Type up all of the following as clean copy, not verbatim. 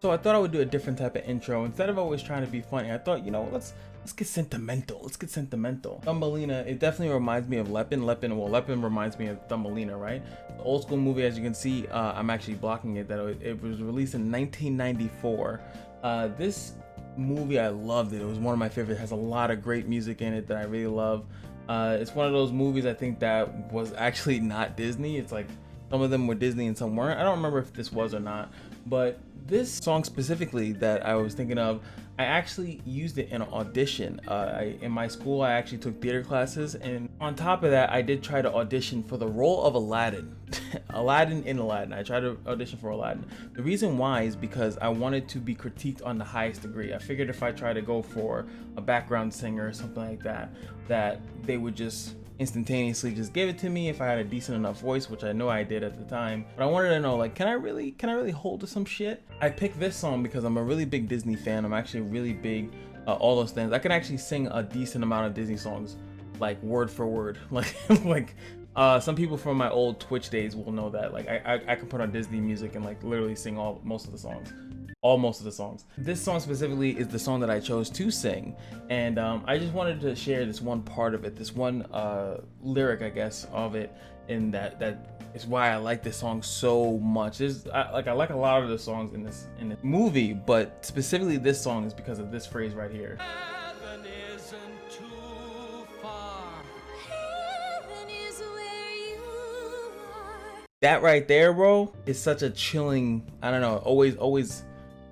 So I thought I would do a different type of intro. Instead of always trying to be funny, I thought, you know, let's get sentimental. Let's get sentimental. Thumbelina, it definitely reminds me of LEPIN. LEPIN reminds me of Thumbelina, right? The old school movie, as you can see, I'm actually blocking it, that it was released in 1994. This movie, I loved it. It was one of my favorites. It has a lot of great music in it that I really love. It's one of those movies I think that was actually not Disney. It's like some of them were Disney and some weren't. I don't remember if this was or not, but this song specifically that I was thinking of, I actually used it in an audition. In my school, I actually took theater classes, and on top of that, I did try to audition for the role of Aladdin. Aladdin in Aladdin. I tried to audition for Aladdin. The reason why is because I wanted to be critiqued on the highest degree. I figured if I tried to go for a background singer or something like that, that they would just instantaneously just give it to me if I had a decent enough voice, which I know I did at the time. But I wanted to know, like, can I really hold to some shit? I picked this song because I'm a really big Disney fan. I'm actually really big, all those things. I can actually sing a decent amount of Disney songs, like word for word. Like some people from my old Twitch days will know that. Like I can put on Disney music and like literally sing most of the songs. This song specifically is the song that I chose to sing, and I just wanted to share this one part of it, this one lyric, I guess, of it, and that is why I like this song so much. I like a lot of the songs in this movie, but specifically this song is because of this phrase right here. Heaven isn't too far. Heaven is where you are. That right there, bro, is such a chilling, I don't know, always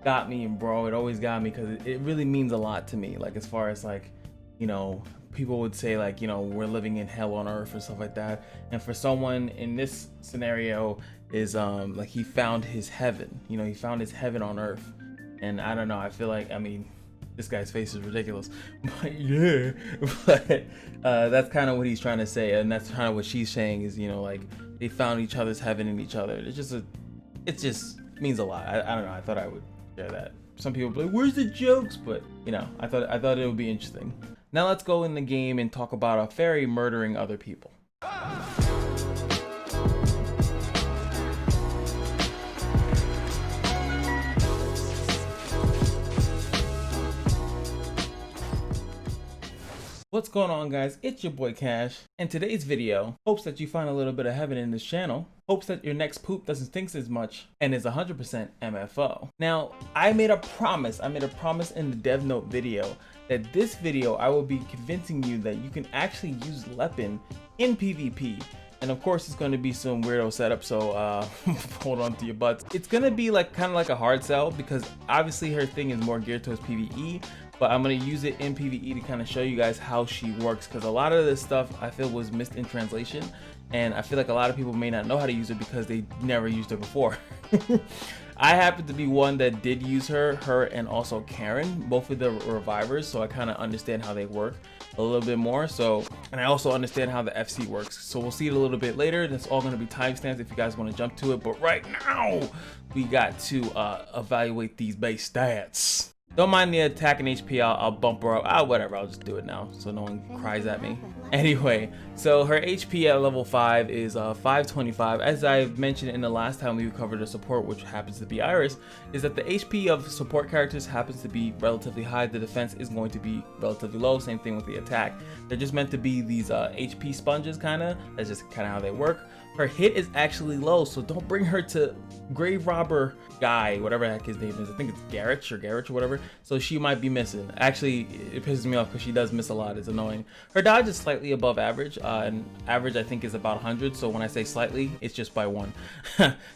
got me, bro. It always got me because it really means a lot to me. Like, as far as, like, you know, people would say, like, you know, we're living in hell on earth or stuff like that, and for someone in this scenario is like he found his heaven, you know, he found his heaven on earth. And I don't know, I feel like, I mean, this guy's face is ridiculous, but yeah, but that's kind of what he's trying to say, and that's kind of what she's saying, is, you know, like, they found each other's heaven in each other. It just means a lot. I don't know, I thought I would share that. Some people be like, where's the jokes? But, you know, I thought it would be interesting. Now let's go in the game and talk about a fairy murdering other people. What's going on, guys? It's your boy Cash, and today's video hopes that you find a little bit of heaven in this channel, hopes that your next poop doesn't stink as much, and is 100% MFO. Now, I made a promise in the dev note video that this video I will be convincing you that you can actually use LEPIN in PvP. And of course, it's going to be some weirdo setup, so hold on to your butts. It's going to be like kind of like a hard sell, because obviously her thing is more geared towards PvE, but I'm going to use it in PvE to kind of show you guys how she works, because a lot of this stuff I feel was missed in translation, and I feel like a lot of people may not know how to use it because they never used her before. I happen to be one that did use her and also Karen, both of the revivers, so I kind of understand how they work a little bit more. So, and I also understand how the FC works. So we'll see it a little bit later. That's all going to be timestamps if you guys want to jump to it. But right now, we got to evaluate these base stats. Don't mind the attack and HP, I'll bump her up. Whatever, I'll just do it now so no one cries at me. Anyway, so her HP at level 5 is 525. As I mentioned in the last time we covered a support, which happens to be Iris, is that the HP of support characters happens to be relatively high. The defense is going to be relatively low. Same thing with the attack. They're just meant to be these HP sponges, kind of. That's just kind of how they work. Her hit is actually low, so don't bring her to Grave Robber guy, whatever the heck his name is. I think it's Garrett or whatever. So she might be missing. Actually, it pisses me off because she does miss a lot. It's annoying. Her dodge is slightly above average, and average I think is about 100. So when I say slightly, it's just by 1.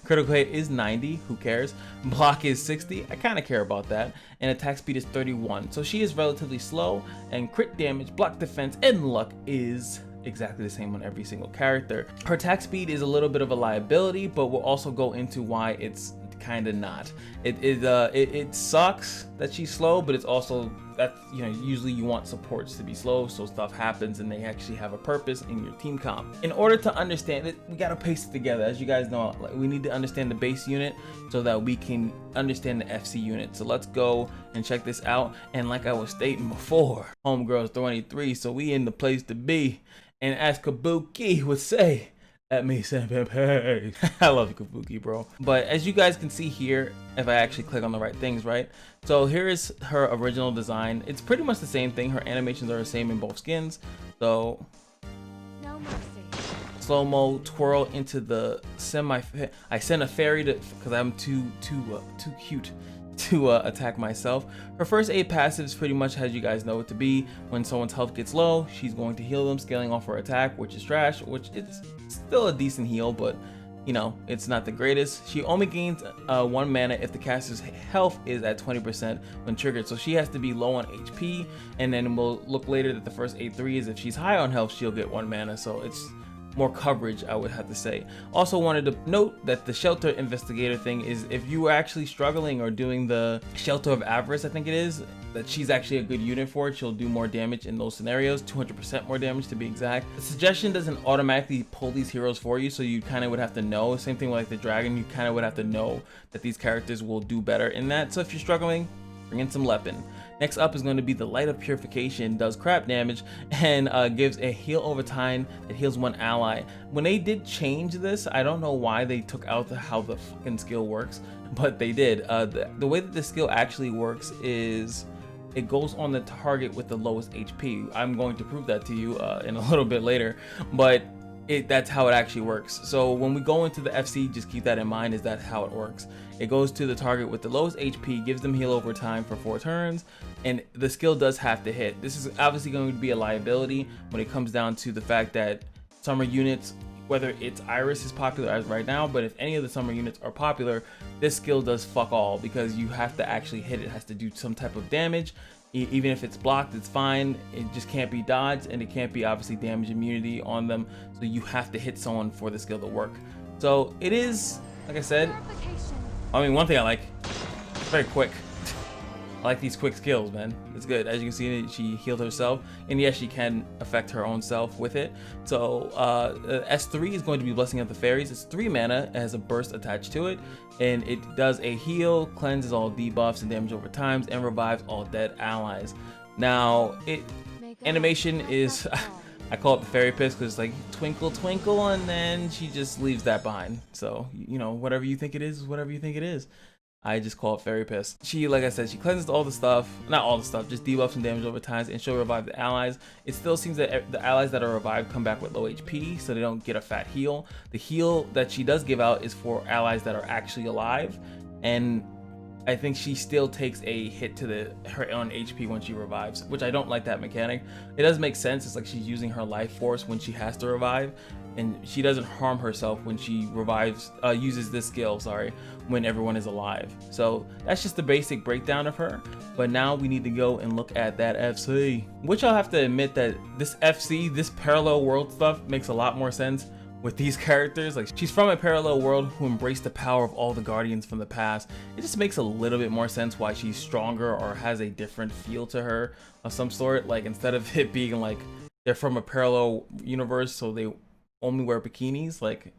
Critical hit is 90. Who cares? Block is 60. I kind of care about that. And attack speed is 31. So she is relatively slow. And crit damage, block defense, and luck is exactly the same on every single character. Her attack speed is a little bit of a liability, but we'll also go into why it's kind of not. It sucks that she's slow, but it's also that, you know, usually you want supports to be slow so stuff happens and they actually have a purpose in your team comp. In order to understand it, we gotta paste it together. As you guys know, like, we need to understand the base unit so that we can understand the FC unit. So let's go and check this out. And like I was stating before, homegirl's 23, so we in the place to be. And as Kabuki would say, Let me senpai. I love you, Kabuki, bro. But as you guys can see here, if I actually click on the right things, right? So here is her original design. It's pretty much the same thing. Her animations are the same in both skins. So No mercy. slow-mo twirl into the I sent a fairy to, because I'm too cute to attack myself. Her first aid passive is pretty much as you guys know it to be. When someone's health gets low, she's going to heal them, scaling off her attack, which is trash, which is still a decent heal, but you know, it's not the greatest. She only gains 1 mana if the caster's health is at 20% when triggered, so she has to be low on HP, and then we'll look later that the first 8-3 is if she's high on health, she'll get 1 mana, so it's more coverage, I would have to say. Also wanted to note that the shelter investigator thing is if you were actually struggling or doing the shelter of avarice, I think it is, that she's actually a good unit for it. She'll do more damage in those scenarios, 200% more damage to be exact. The suggestion doesn't automatically pull these heroes for you, so you kind of would have to know. Same thing with like the dragon, you kind of would have to know that these characters will do better in that. So if you're struggling, bring in some LEPIN. Next up is going to be the Light of Purification. Does crap damage and gives a heal over time that heals 1 ally. When they did change this, I don't know why they took out how the fucking skill works, but they did. The way that the skill actually works is it goes on the target with the lowest HP. I'm going to prove that to you in a little bit later, but that's how it actually works. So when we go into the FC, just keep that in mind, is that how it works. It goes to the target with the lowest HP, gives them heal over time for 4 turns, and the skill does have to hit. This is obviously going to be a liability when it comes down to the fact that summer units, whether it's Iris is popular as right now, but if any of the summer units are popular, this skill does fuck all because you have to actually hit it. It has to do some type of damage. Even if it's blocked, it's fine. It just can't be dodged, and it can't be obviously damage immunity on them. So you have to hit someone for the skill to work. So it is, like I said, I mean, one thing I like, it's very quick. I like these quick skills, man. It's good. As you can see, she healed herself, and yes, she can affect her own self with it. So S3 is going to be Blessing of the Fairies. It's 3 mana, it has a burst attached to it, and it does a heal, cleanses all debuffs and damage over times, and revives all dead allies. Now, animation is, I call it the fairy piss because it's like twinkle twinkle, and then she just leaves that behind. So, you know, whatever you think it is whatever you think it is. I just call it fairy piss. She, like I said, she cleanses all the stuff, not all the stuff, just debuffs and damage over time, and she'll revive the allies. It still seems that the allies that are revived come back with low HP, so they don't get a fat heal. The heal that she does give out is for allies that are actually alive, and I think she still takes a hit to her own HP when she revives, which I don't like that mechanic. It does make sense. It's like she's using her life force when she has to revive, and she doesn't harm herself when she revives, uses this skill, sorry, when everyone is alive. So that's just the basic breakdown of her. But now we need to go and look at that FC, which I'll have to admit that this FC, this parallel world stuff makes a lot more sense with these characters. Like, she's from a parallel world who embraced the power of all the guardians from the past. It just makes a little bit more sense why she's stronger or has a different feel to her of some sort. Like, instead of it being like they're from a parallel universe so they only wear bikinis, like,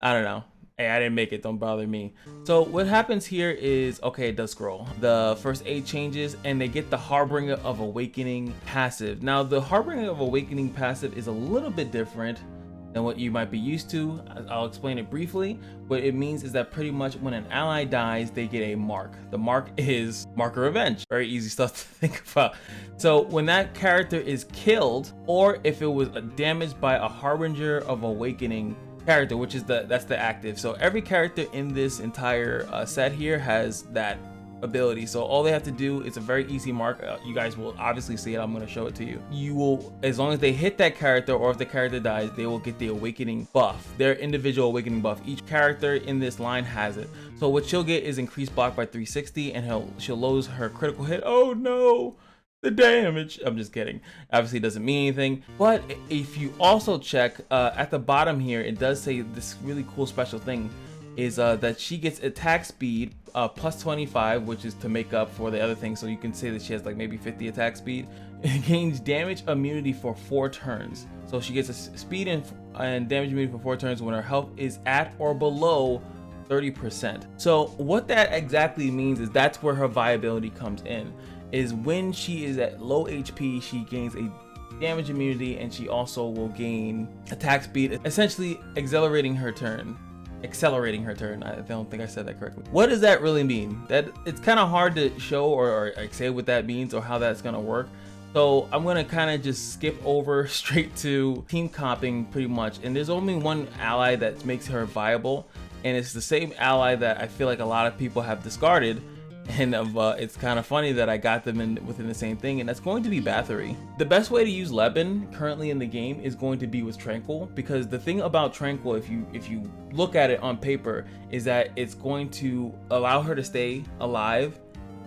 I don't know. Hey, I didn't make it, don't bother me. So what happens here is, okay, it does scroll. The first 8 changes, and they get the Harbringer of Awakening passive. Now, the Harbringer of Awakening passive is a little bit different than what you might be used to. I'll explain it briefly. What it means is that pretty much when an ally dies, they get a mark. The mark is Mark of Revenge. Very easy stuff to think about. So when that character is killed, or if it was damaged by a Harbinger of Awakening character, which is that's the active. So every character in this entire set here has that ability. So all they have to do is a very easy mark. You guys will obviously see it. I'm going to show it to you. You will, as long as they hit that character, or if the character dies, they will get the awakening buff, their individual awakening buff. Each character in this line has it. So what she'll get is increased block by 360, and she'll lose her critical hit. Oh no, the damage. I'm just kidding. Obviously it doesn't mean anything. But if you also check at the bottom here, it does say this really cool special thing is that she gets attack speed plus 25, which is to make up for the other things. So you can say that she has like maybe 50 attack speed. It gains damage immunity for 4 turns. So she gets a speed and damage immunity for 4 turns when her health is at or below 30%. So what that exactly means is that's where her viability comes in. Is when she is at low HP, she gains a damage immunity, and she also will gain attack speed, essentially accelerating her turn. I don't think I said that correctly. What does that really mean? That it's kind of hard to show or like say what that means or how that's gonna work. So I'm gonna kind of just skip over straight to team comping pretty much. And there's only one ally that makes her viable, and it's the same ally that I feel like a lot of people have discarded. And it's kind of funny that I got them within the same thing, and that's going to be Bathory. The best way to use LEPIN currently in the game is going to be with Tranquil, because the thing about Tranquil, if you look at it on paper, is that it's going to allow her to stay alive.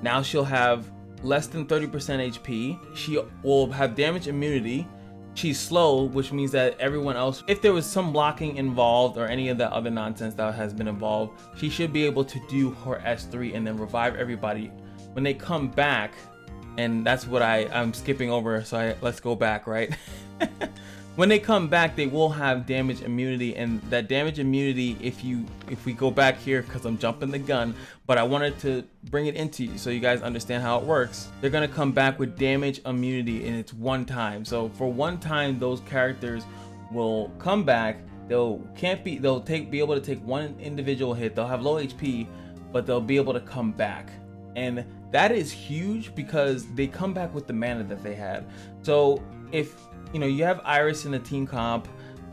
Now she'll have less than 30% HP. She will have damage immunity. She's slow, which means that everyone else, if there was some blocking involved or any of that other nonsense that has been involved, she should be able to do her S3 and then revive everybody when they come back. And that's what I'm skipping over, so let's go back, right? When they come back, they will have damage immunity, and that damage immunity, if we go back here, because I'm jumping the gun, but I wanted to bring it into you so you guys understand how it works. They're gonna come back with damage immunity, and it's one time. So for one time, those characters will come back. They'll be able to take one individual hit. They'll have low HP, but they'll be able to come back, and that is huge because they come back with the mana that they had. So if you have Iris in the team comp,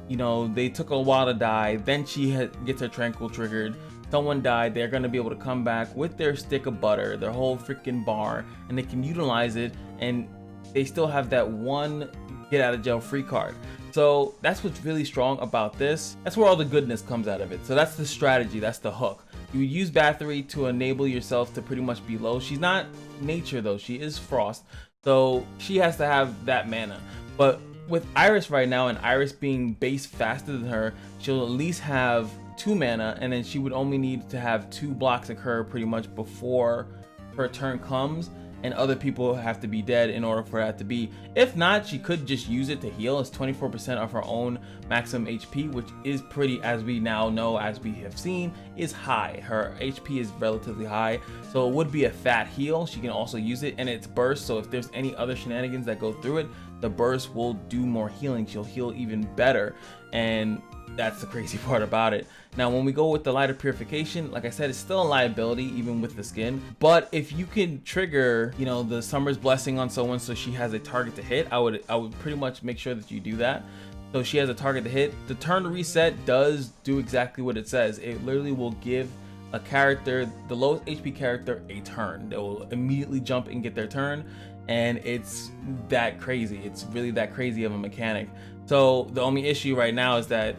they took a while to die, then she gets her Tranquil triggered, someone died, they're going to be able to come back with their stick of butter, their whole freaking bar, and they can utilize it, and they still have that one get out of jail free card. So that's what's really strong about this. That's where all the goodness comes out of it. So that's the strategy, that's the hook. You use Bathory to enable yourself to pretty much be low. She's not nature though, she is frost, so she has to have that mana. But with Iris right now, and Iris being base faster than her, she'll at least have 2 mana, and then she would only need to have 2 blocks occur pretty much before her turn comes, and other people have to be dead in order for that to be. If not, she could just use it to heal. It's 24% of her own maximum HP, which is pretty, as we now know, as we have seen, is high. Her HP is relatively high, so it would be a fat heal. She can also use it, and it's burst, so if there's any other shenanigans that go through it, the burst will do more healing. She'll heal even better, and that's the crazy part about it. Now when we go with the lighter purification, like I said, it's still a liability even with the skin, but if you can trigger the Summer's Blessing on someone so she has a target to hit, I would pretty much make sure that you do that. So she has a target to hit. The turn reset does do exactly what it says. It literally will give a character, the lowest HP character, a turn. They will immediately jump and get their turn, and it's that crazy. It's really that crazy of a mechanic. So the only issue right now is that,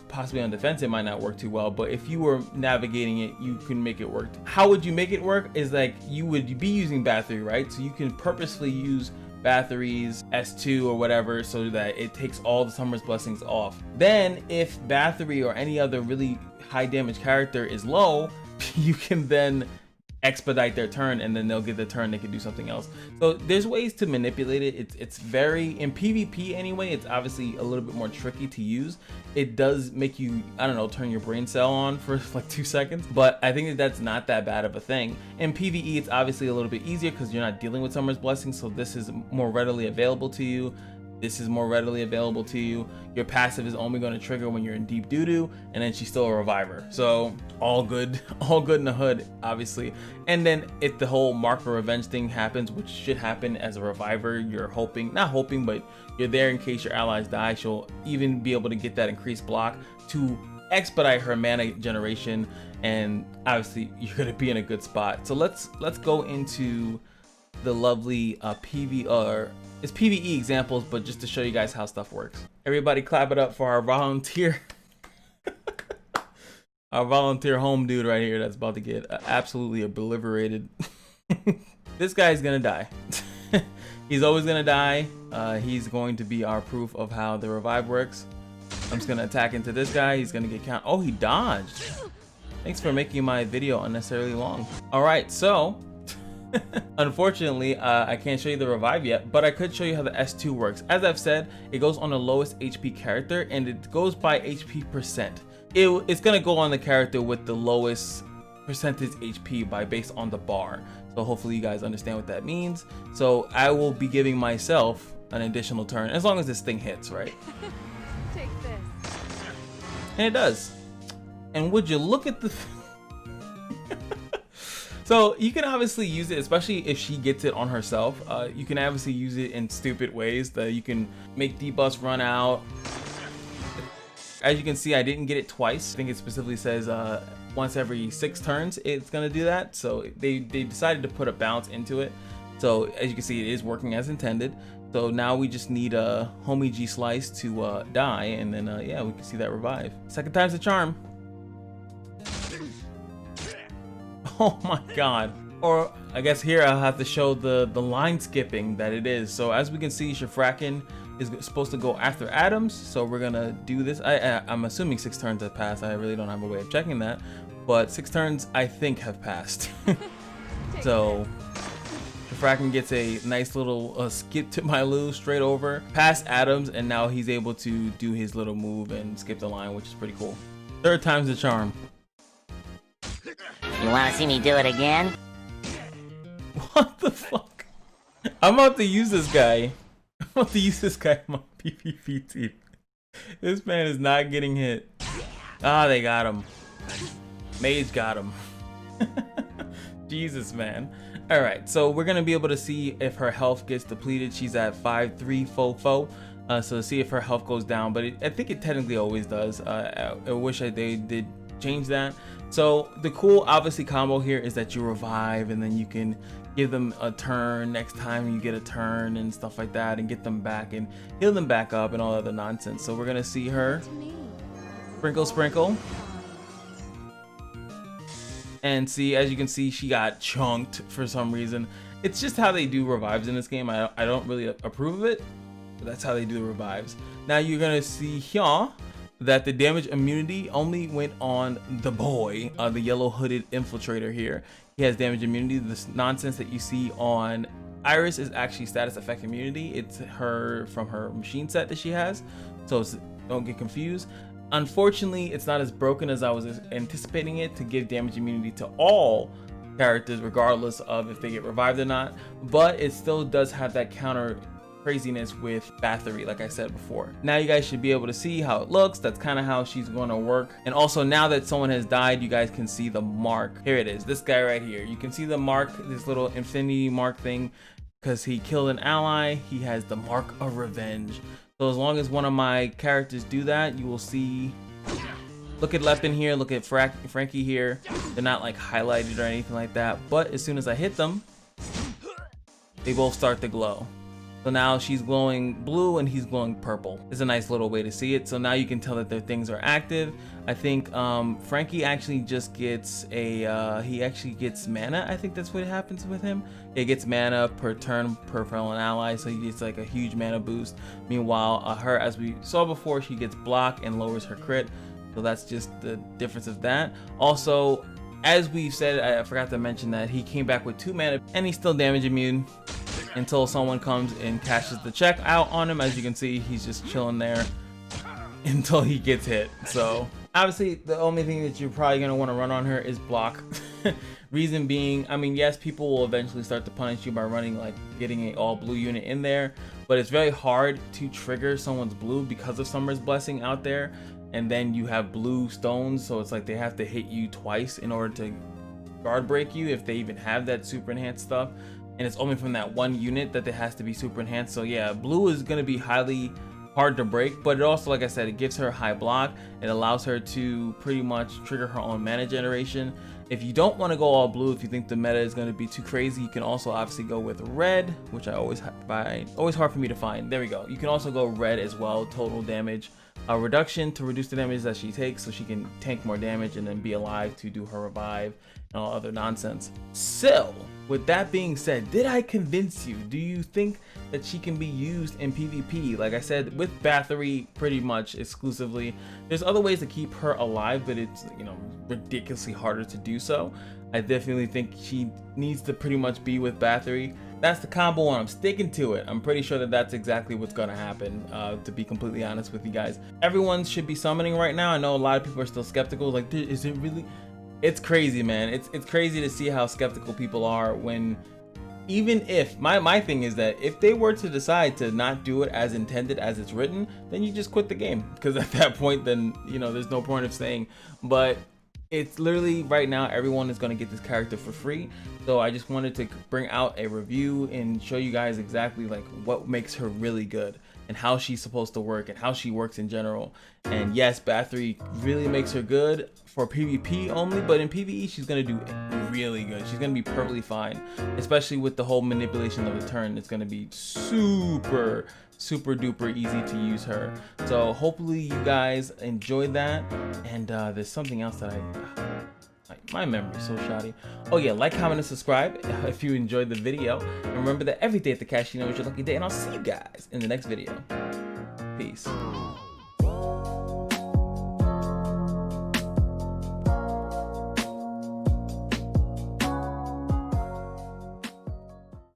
possibly on defense it might not work too well, but if you were navigating it, you can make it work. How would you make it work is like you would be using Bathory, right? So you can purposefully use Bathory's S2 or whatever so that it takes all the Summer's Blessings off. Then if Bathory or any other really high damage character is low, you can then expedite their turn, and then they'll get the turn, they can do something else. So there's ways to manipulate it. It's very, in PvP anyway, it's obviously a little bit more tricky to use. It does make you, I don't know, turn your brain cell on for like 2 seconds, but I think that's not that bad of a thing. In PvE, it's obviously a little bit easier because you're not dealing with Summer's Blessing, so this is more readily available to you. Your passive is only going to trigger when you're in deep doo-doo, and then she's still a reviver. So all good in the hood, obviously. And then if the whole marker revenge thing happens, which should happen as a reviver, you're not hoping, but you're there in case your allies die. She'll even be able to get that increased block to expedite her mana generation, and obviously you're going to be in a good spot. So let's go into the lovely it's PvE examples, but just to show you guys how stuff works. Everybody clap it up for our volunteer. Our volunteer home dude right here that's about to get absolutely obliterated. This guy's gonna die. He's always gonna die. He's going to be our proof of how the revive works. I'm just gonna attack into this guy. He's gonna get count. Oh, he dodged. Thanks for making my video unnecessarily long. All right, so unfortunately, I can't show you the revive yet, but I could show you how the S2 works. As I've said, it goes on the lowest HP character, and it goes by HP percent. It's gonna go on the character with the lowest percentage HP based on the bar. So hopefully you guys understand what that means. So I will be giving myself an additional turn, as long as this thing hits, right? Take this. And it does. And would you look at the... So you can obviously use it, especially if she gets it on herself. You can obviously use it in stupid ways that you can make D-Bus run out. As you can see, I didn't get it twice. I think it specifically says once every 6 turns it's gonna do that. So they decided to put a bounce into it. So as you can see, it is working as intended. So now we just need a homie G Slice to die, and then yeah, we can see that revive. Second time's the charm. Oh my god. Or I guess here I'll have to show the line skipping that it is. So as we can see, scFX is supposed to go after Adams. So we're gonna do this. I'm assuming 6 turns have passed. I really don't have a way of checking that. But 6 turns I think have passed. So scFX gets a nice little skip to my Lou straight over past Adams, and now he's able to do his little move and skip the line, which is pretty cool. Third time's the charm. You wanna see me do it again? What the fuck? I'm about to use this guy. I'm about to use this guy on my PvP team. This man is not getting hit. Ah, they got him. Mage got him. Jesus, man. Alright, so we're gonna be able to see if her health gets depleted. She's at 5-3-4-4. So to see if her health goes down, but I think it technically always does. I wish they did change that. So the cool obviously combo here is that you revive, and then you can give them a turn next time you get a turn and stuff like that, and get them back and heal them back up and all other nonsense. So we're gonna see her sprinkle sprinkle, and see, as you can see, she got chunked for some reason. It's just how they do revives in this game. I don't really approve of it, but that's how they do the revives. Now you're gonna see here that the damage immunity only went on the boy, the yellow hooded infiltrator here. He has damage immunity. This nonsense that you see on Iris is actually status effect immunity. It's her from her machine set that she has, so don't get confused. Unfortunately, it's not as broken as I was anticipating it to give damage immunity to all characters regardless of if they get revived or not, but it still does have that counter craziness with Bathory, like I said before. Now you guys should be able to see how it looks. That's kind of how she's going to work. And also, now that someone has died, you guys can see the mark. Here it is, this guy right here. You can see the mark, this little infinity mark thing, because he killed an ally. He has the mark of revenge. So as long as one of my characters do that, you will see, look at LEPIN here, look at Frankie here. They're not like highlighted or anything like that, but as soon as I hit them, they both start to glow. So now she's glowing blue and he's glowing purple. It's a nice little way to see it. So now you can tell that their things are active. I think Frankie actually just gets a, he actually gets mana. I think that's what happens with him. He gets mana per turn per felon ally, so he gets like a huge mana boost. Meanwhile, her, as we saw before, she gets block and lowers her crit. So that's just the difference of that. Also, as we've said, I forgot to mention that he came back with 2 mana and he's still damage immune until someone comes and cashes the check out on him. As you can see, he's just chilling there until he gets hit. So obviously the only thing that you're probably going to want to run on her is block. Reason being, I mean, yes, people will eventually start to punish you by running, like getting an all blue unit in there, but it's very hard to trigger someone's blue because of Summer's Blessing out there. And then you have blue stones, so it's like they have to hit you twice in order to guard break you if they even have that super enhanced stuff. And it's only from that one unit that it has to be super enhanced. So yeah, blue is going to be highly hard to break, but it also, like I said, it gives her high block. It allows her to pretty much trigger her own mana generation. If you don't want to go all blue, if you think the meta is going to be too crazy, you can also obviously go with red, which I always find always hard for me to find. There we go. You can also go red as well, total damage reduction to reduce the damage that she takes, so she can tank more damage and then be alive to do her revive and all other nonsense. So with that being said, did I convince you? Do you think that she can be used in PvP? Like I said, with Bathory pretty much exclusively. There's other ways to keep her alive, but it's, you know, ridiculously harder to do so. I definitely think she needs to pretty much be with Bathory. That's the combo and I'm sticking to it. I'm pretty sure that that's exactly what's gonna happen, to be completely honest with you guys. Everyone should be summoning right now. I know a lot of people are still skeptical, like, is it really? It's crazy, man. It's crazy to see how skeptical people are when even if my thing is that if they were to decide to not do it as intended as it's written, then you just quit the game, because at that point then, you know, there's no point of staying. But it's literally right now everyone is going to get this character for free, so I just wanted to bring out a review and show you guys exactly like what makes her really good and how she's supposed to work and how she works in general. And yes, Bathory really makes her good for PvP only, but in PvE she's gonna do really good. She's gonna be perfectly fine, especially with the whole manipulation of the turn. It's gonna be super duper easy to use her. So hopefully you guys enjoyed that. And there's something else that my memory's so shoddy. Oh yeah, like, comment, and subscribe if you enjoyed the video. And remember that every day at the cash, you know, is your lucky day. And I'll see you guys in the next video. Peace.